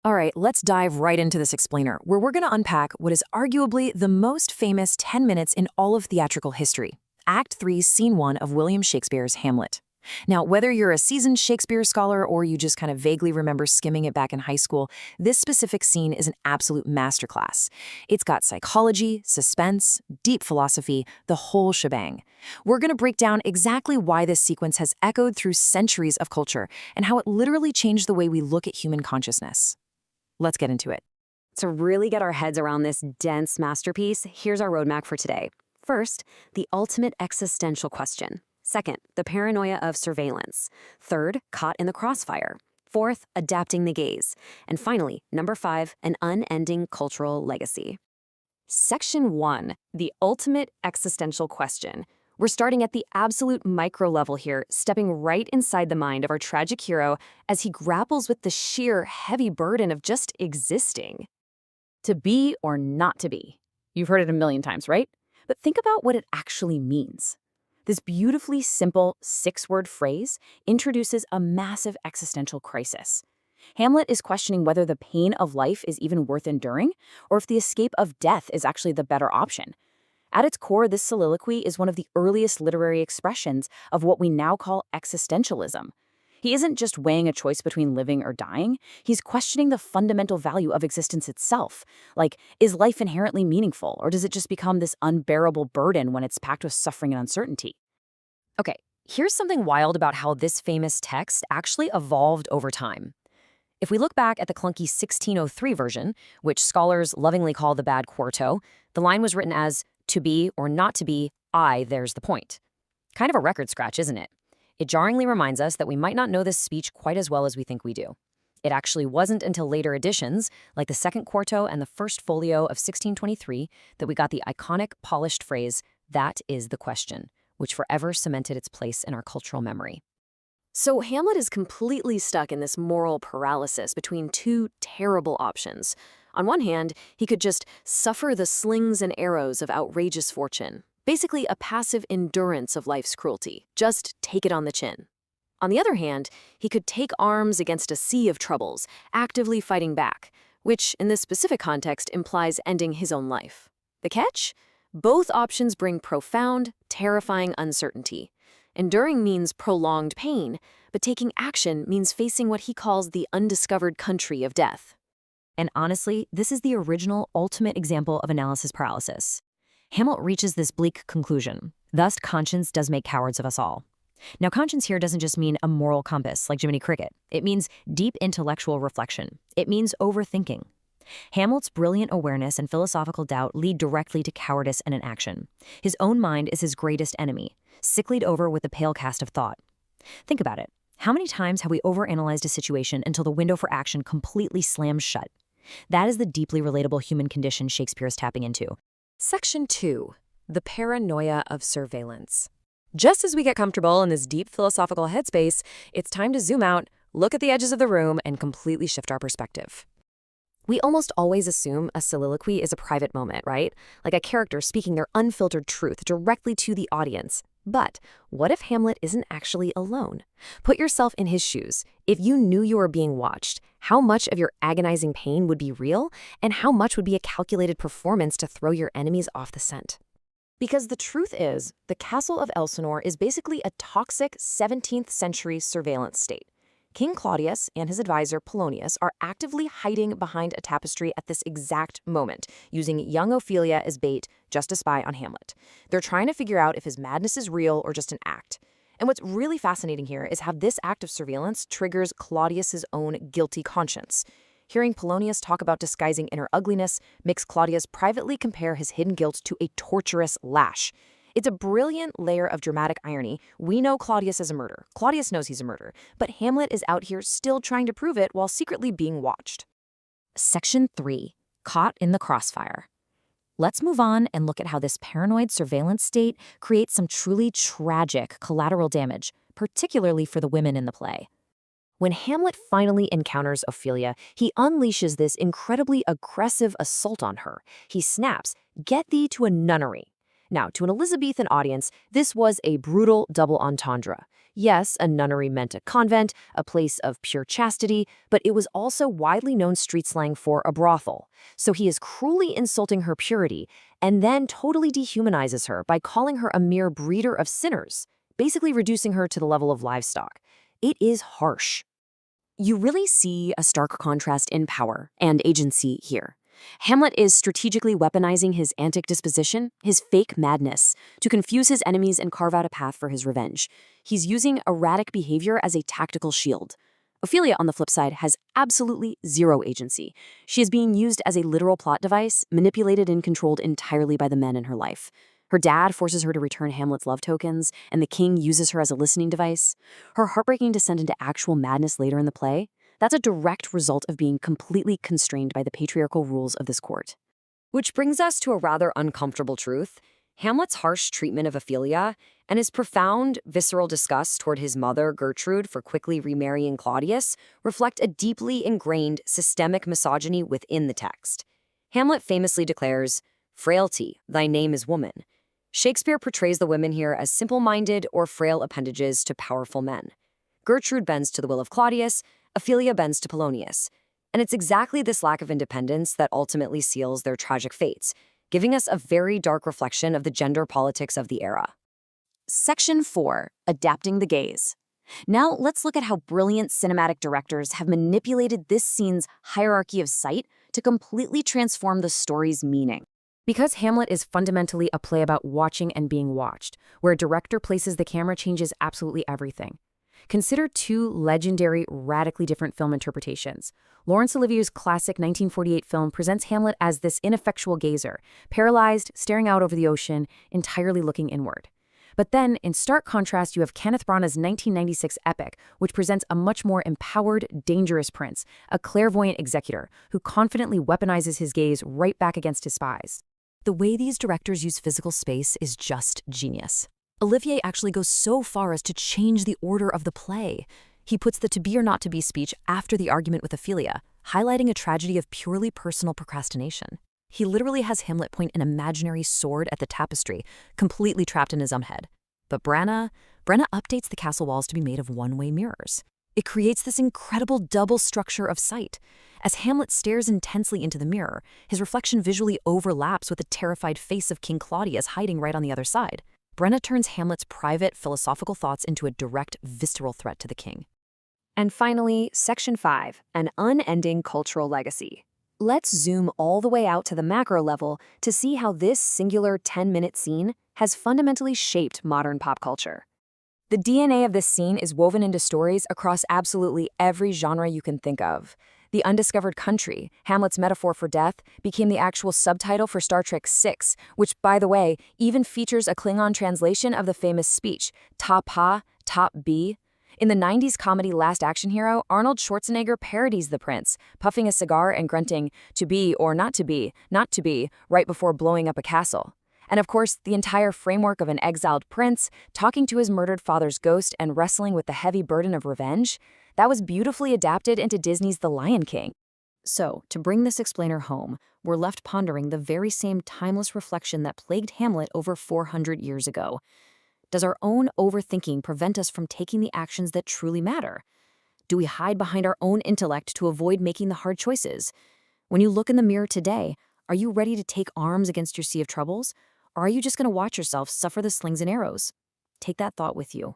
All right, let's dive right into this explainer, where we're going to unpack what is arguably the most famous 10 minutes in all of theatrical history, Act 3, Scene 1 of William Shakespeare's Hamlet. Now, whether you're a seasoned Shakespeare scholar or you just kind of vaguely remember skimming it back in high school, this specific scene is an absolute masterclass. It's got psychology, suspense, deep philosophy, the whole shebang. We're going to break down exactly why this sequence has echoed through centuries of culture and how it literally changed the way we look at human consciousness. Let's get into it. To really get our heads around this dense masterpiece, here's our roadmap for today. First, the ultimate existential question. Second, the paranoia of surveillance. Third, caught in the crossfire. Fourth, adapting the gaze. And finally, number 5, an unending cultural legacy. Section 1, the ultimate existential question. We're starting at the absolute micro level here, stepping right inside the mind of our tragic hero as he grapples with the sheer heavy burden of just existing. To be or not to be. You've heard it a million times, right? But think about what it actually means. This beautifully simple 6-word phrase introduces a massive existential crisis. Hamlet is questioning whether the pain of life is even worth enduring, or if the escape of death is actually the better option. At its core, this soliloquy is one of the earliest literary expressions of what we now call existentialism. He isn't just weighing a choice between living or dying, he's questioning the fundamental value of existence itself. Like, is life inherently meaningful, or does it just become this unbearable burden when it's packed with suffering and uncertainty? Okay, here's something wild about how this famous text actually evolved over time. If we look back at the clunky 1603 version, which scholars lovingly call the bad quarto, the line was written as, "To be or not to be, there's the point." Kind of a record scratch, isn't it? It jarringly reminds us that we might not know this speech quite as well as we think we do. It actually wasn't until later editions, like the second quarto and the first folio of 1623, that we got the iconic polished phrase, "That is the question," which forever cemented its place in our cultural memory. So Hamlet is completely stuck in this moral paralysis between two terrible options. On one hand, he could just suffer the slings and arrows of outrageous fortune, basically a passive endurance of life's cruelty, just take it on the chin. On the other hand, he could take arms against a sea of troubles, actively fighting back, which in this specific context implies ending his own life. The catch? Both options bring profound, terrifying uncertainty. Enduring means prolonged pain, but taking action means facing what he calls the undiscovered country of death. And honestly, this is the original ultimate example of analysis paralysis. Hamlet reaches this bleak conclusion. Thus, conscience does make cowards of us all. Now, conscience here doesn't just mean a moral compass like Jiminy Cricket. It means deep intellectual reflection. It means overthinking. Hamlet's brilliant awareness and philosophical doubt lead directly to cowardice and inaction. His own mind is his greatest enemy, sicklied over with the pale cast of thought. Think about it. How many times have we overanalyzed a situation until the window for action completely slams shut? That is the deeply relatable human condition Shakespeare is tapping into. Section 2. The Paranoia of Surveillance. Just as we get comfortable in this deep philosophical headspace, it's time to zoom out, look at the edges of the room, and completely shift our perspective. We almost always assume a soliloquy is a private moment, right? Like a character speaking their unfiltered truth directly to the audience. But what if Hamlet isn't actually alone? Put yourself in his shoes. If you knew you were being watched, how much of your agonizing pain would be real, and how much would be a calculated performance to throw your enemies off the scent? Because the truth is, the castle of Elsinore is basically a toxic 17th century surveillance state. King Claudius and his advisor Polonius are actively hiding behind a tapestry at this exact moment, using young Ophelia as bait just to spy on Hamlet. They're trying to figure out if his madness is real or just an act. And what's really fascinating here is how this act of surveillance triggers Claudius's own guilty conscience. Hearing Polonius talk about disguising inner ugliness makes Claudius privately compare his hidden guilt to a torturous lash. It's a brilliant layer of dramatic irony. We know Claudius is a murderer. Claudius knows he's a murderer. But Hamlet is out here still trying to prove it while secretly being watched. Section 3. Caught in the crossfire. Let's move on and look at how this paranoid surveillance state creates some truly tragic collateral damage, particularly for the women in the play. When Hamlet finally encounters Ophelia, he unleashes this incredibly aggressive assault on her. He snaps, "Get thee to a nunnery." Now, to an Elizabethan audience, this was a brutal double entendre. Yes, a nunnery meant a convent, a place of pure chastity, but it was also widely known street slang for a brothel. So he is cruelly insulting her purity and then totally dehumanizes her by calling her a mere breeder of sinners, basically reducing her to the level of livestock. It is harsh. You really see a stark contrast in power and agency here. Hamlet is strategically weaponizing his antic disposition, his fake madness, to confuse his enemies and carve out a path for his revenge. He's using erratic behavior as a tactical shield. Ophelia, on the flip side, has absolutely zero agency. She is being used as a literal plot device, manipulated and controlled entirely by the men in her life. Her dad forces her to return Hamlet's love tokens, and the king uses her as a listening device. Her heartbreaking descent into actual madness later in the play, that's a direct result of being completely constrained by the patriarchal rules of this court. Which brings us to a rather uncomfortable truth. Hamlet's harsh treatment of Ophelia and his profound, visceral disgust toward his mother, Gertrude, for quickly remarrying Claudius reflect a deeply ingrained systemic misogyny within the text. Hamlet famously declares, "Frailty, thy name is woman." Shakespeare portrays the women here as simple-minded or frail appendages to powerful men. Gertrude bends to the will of Claudius, Ophelia bends to Polonius. And it's exactly this lack of independence that ultimately seals their tragic fates, giving us a very dark reflection of the gender politics of the era. Section 4. Adapting the gaze. Now let's look at how brilliant cinematic directors have manipulated this scene's hierarchy of sight to completely transform the story's meaning. Because Hamlet is fundamentally a play about watching and being watched, where a director places the camera changes absolutely everything. Consider two legendary, radically different film interpretations. Laurence Olivier's classic 1948 film presents Hamlet as this ineffectual gazer, paralyzed, staring out over the ocean, entirely looking inward. But then, in stark contrast, you have Kenneth Branagh's 1996 epic, which presents a much more empowered, dangerous prince, a clairvoyant executor, who confidently weaponizes his gaze right back against his spies. The way these directors use physical space is just genius. Olivier actually goes so far as to change the order of the play. He puts the to be or not to be speech after the argument with Ophelia, highlighting a tragedy of purely personal procrastination. He literally has Hamlet point an imaginary sword at the tapestry, completely trapped in his own head. But Branagh updates the castle walls to be made of one-way mirrors. It creates this incredible double structure of sight. As Hamlet stares intensely into the mirror, his reflection visually overlaps with the terrified face of King Claudius hiding right on the other side. Branagh turns Hamlet's private, philosophical thoughts into a direct, visceral threat to the king. And finally, Section 5, an unending cultural legacy. Let's zoom all the way out to the macro level to see how this singular 10-minute scene has fundamentally shaped modern pop culture. The DNA of this scene is woven into stories across absolutely every genre you can think of. The undiscovered country, Hamlet's metaphor for death, became the actual subtitle for Star Trek VI, which, by the way, even features a Klingon translation of the famous speech, "Ta Pa, Top B." In the 90s comedy Last Action Hero, Arnold Schwarzenegger parodies the prince, puffing a cigar and grunting, "To be or not to be, not to be," right before blowing up a castle. And of course, the entire framework of an exiled prince, talking to his murdered father's ghost and wrestling with the heavy burden of revenge, that was beautifully adapted into Disney's The Lion King. So, to bring this explainer home, we're left pondering the very same timeless reflection that plagued Hamlet over 400 years ago. Does our own overthinking prevent us from taking the actions that truly matter? Do we hide behind our own intellect to avoid making the hard choices? When you look in the mirror today, are you ready to take arms against your sea of troubles? Or are you just going to watch yourself suffer the slings and arrows? Take that thought with you.